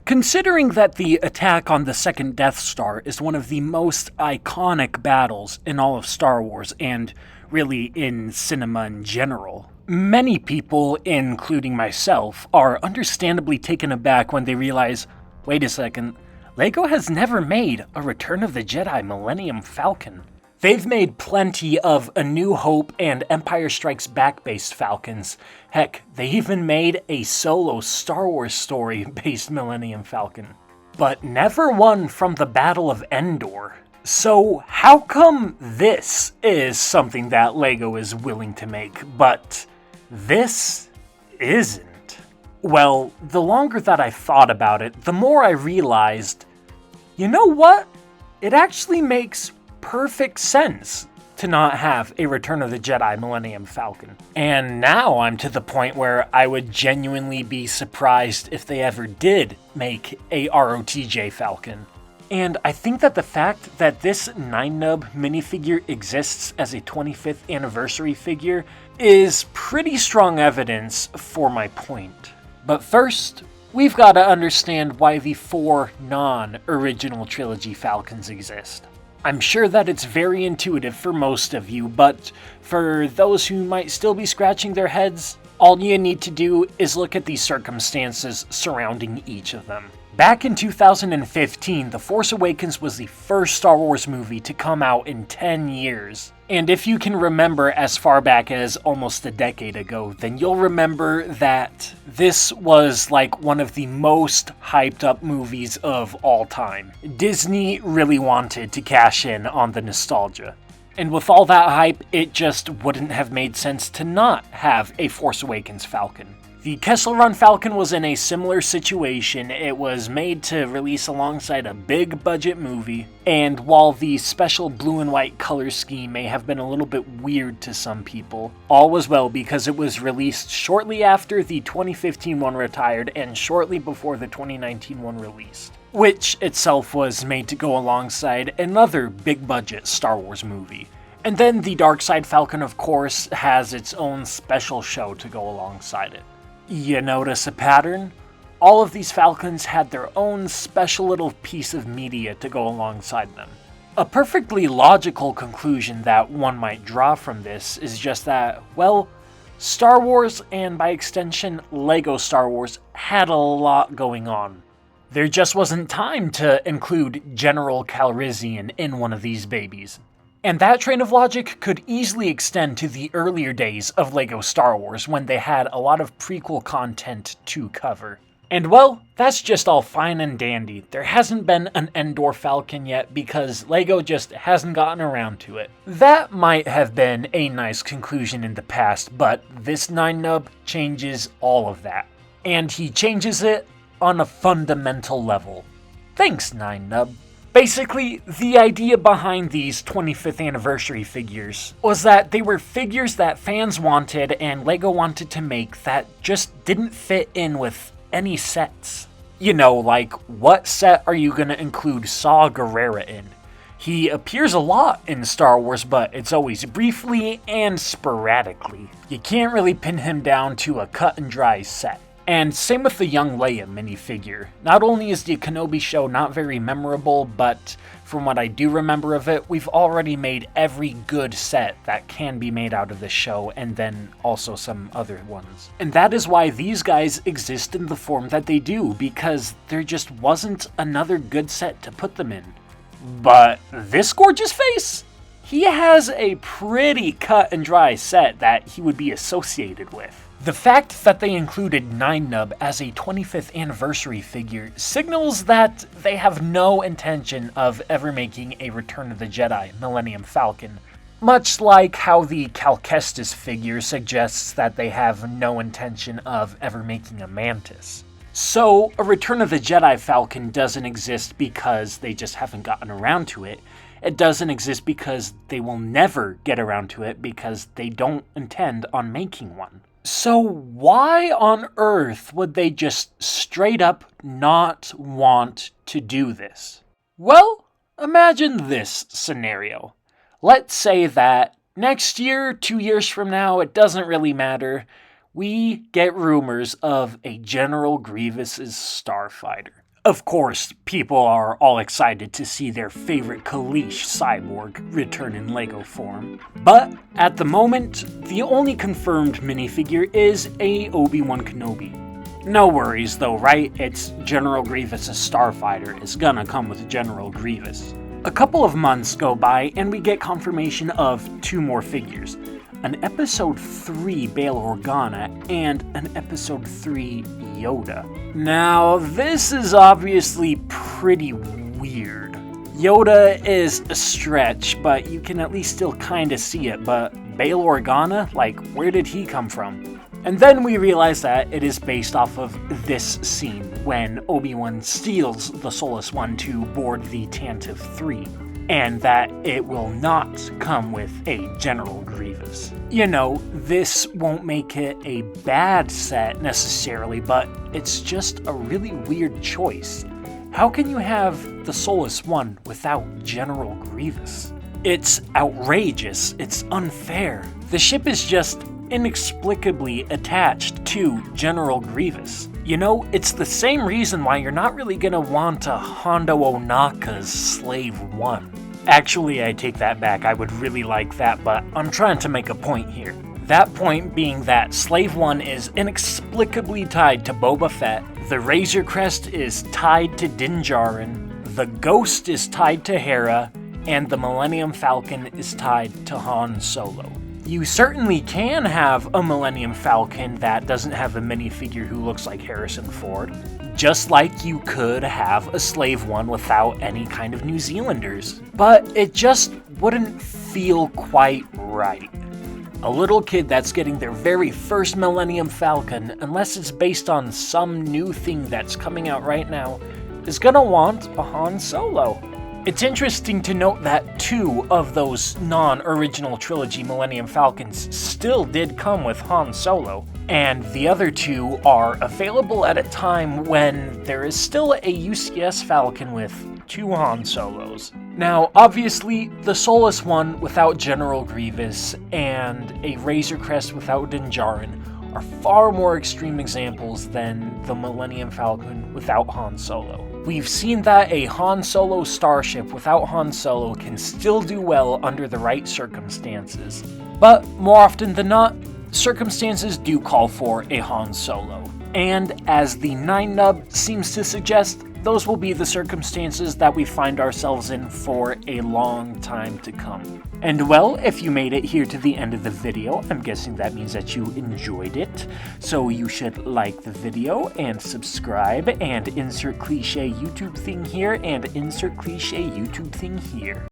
Considering that the attack on the second Death Star is one of the most iconic battles in all of Star Wars, and really in cinema in general, many people, including myself, are understandably taken aback when they realize, wait a second, LEGO has never made a Return of the Jedi Millennium Falcon. They've made plenty of A New Hope and Empire Strikes Back-based Falcons. Heck, they even made a solo Star Wars story-based Millennium Falcon. But never one from the Battle of Endor. So how come this is something that LEGO is willing to make, but this isn't? Well, the longer that I thought about it, the more I realized, you know what? It actually makes perfect sense to not have a Return of the Jedi Millennium Falcon. And now I'm to the point where I would genuinely be surprised if they ever did make a ROTJ Falcon. And I think that the fact that this Nien Numb minifigure exists as a 25th anniversary figure is pretty strong evidence for my point. But first, we've got to understand why the 4 non-original trilogy Falcons exist. I'm sure that it's very intuitive for most of you, but for those who might still be scratching their heads, all you need to do is look at the circumstances surrounding each of them. Back in 2015, The Force Awakens was the first Star Wars movie to come out in 10 years. And if you can remember as far back as almost a decade ago, then you'll remember that this was like one of the most hyped up movies of all time. Disney really wanted to cash in on the nostalgia. And with all that hype, it just wouldn't have made sense to not have a Force Awakens Falcon. The Kessel Run Falcon was in a similar situation. It was made to release alongside a big budget movie, and while the special blue and white color scheme may have been a little bit weird to some people, all was well because it was released shortly after the 2015 one retired and shortly before the 2019 one released, which itself was made to go alongside another big budget Star Wars movie. And then the Dark Side Falcon, of course, has its own special show to go alongside it. You notice a pattern? All of these Falcons had their own special little piece of media to go alongside them. A perfectly logical conclusion that one might draw from this is just that, well, Star Wars, and by extension LEGO Star Wars, had a lot going on. There just wasn't time to include General Calrissian in one of these babies. And that train of logic could easily extend to the earlier days of LEGO Star Wars when they had a lot of prequel content to cover. And well, that's just all fine and dandy. There hasn't been an Endor Falcon yet because LEGO just hasn't gotten around to it. That might have been a nice conclusion in the past, but this Nien Numb changes all of that. And he changes it on a fundamental level. Thanks, Nien Numb. Basically, the idea behind these 25th anniversary figures was that they were figures that fans wanted and LEGO wanted to make that just didn't fit in with any sets. You know, like, what set are you gonna include Saw Gerrera in? He appears a lot in Star Wars, but it's always briefly and sporadically. You can't really pin him down to a cut and dry set. And same with the young Leia minifigure. Not only is the Kenobi show not very memorable, but from what I do remember of it, we've already made every good set that can be made out of the show, and then also some other ones. And that is why these guys exist in the form that they do, because there just wasn't another good set to put them in. But this gorgeous face? He has a pretty cut and dry set that he would be associated with. The fact that they included Nien Numb as a 25th anniversary figure signals that they have no intention of ever making a Return of the Jedi Millennium Falcon, much like how the Cal Kestis figure suggests that they have no intention of ever making a Mantis. So, a Return of the Jedi Falcon doesn't exist because they just haven't gotten around to it. It doesn't exist because they will never get around to it because they don't intend on making one. So why on earth would they just straight up not want to do this? Well, imagine this scenario. Let's say that next year, 2 years from now, it doesn't really matter, we get rumors of a General Grievous's starfighter. Of course, people are all excited to see their favorite Kalish cyborg return in LEGO form. But at the moment, the only confirmed minifigure is a Obi-Wan Kenobi. No worries though, right? It's General Grievous' starfighter is gonna come with General Grievous. A couple of months go by and we get confirmation of 2 more figures. An Episode 3 Bail Organa and an Episode 3 Yoda. Now, this is obviously pretty weird. Yoda is a stretch, but you can at least still kinda see it, but Bail Organa? Like, where did he come from? And then we realize that it is based off of this scene when Obi-Wan steals the Soulless One to board the Tantive 3. And that it will not come with a General Grievous. You know, this won't make it a bad set necessarily, but it's just a really weird choice. How can you have the Soulless One without General Grievous? It's outrageous, it's unfair. The ship is just inexplicably attached to General Grievous. You know, it's the same reason why you're not really gonna want a Hondo Ohnaka's Slave One. Actually, I take that back, I would really like that, but I'm trying to make a point here. That point being that Slave One is inexplicably tied to Boba Fett, the Razor Crest is tied to Din Djarin, the Ghost is tied to Hera, and the Millennium Falcon is tied to Han Solo. You certainly can have a Millennium Falcon that doesn't have a minifigure who looks like Harrison Ford, just like you could have a Slave One without any kind of New Zealanders. But it just wouldn't feel quite right. A little kid that's getting their very first Millennium Falcon, unless it's based on some new thing that's coming out right now, is gonna want a Han Solo. It's interesting to note that 2 of those non-original trilogy Millennium Falcons still did come with Han Solo, and the other 2 are available at a time when there is still a UCS Falcon with 2 Han Solos. Now, obviously, the Soulless One without General Grievous and a Razor Crest without Din Djarin are far more extreme examples than the Millennium Falcon without Han Solo. We've seen that a Han Solo starship without Han Solo can still do well under the right circumstances. But more often than not, circumstances do call for a Han Solo. And as the Nien Numb seems to suggest, those will be the circumstances that we find ourselves in for a long time to come. And well, if you made it here to the end of the video, I'm guessing that means that you enjoyed it. So you should like the video and subscribe and insert cliche YouTube thing here and insert cliche YouTube thing here.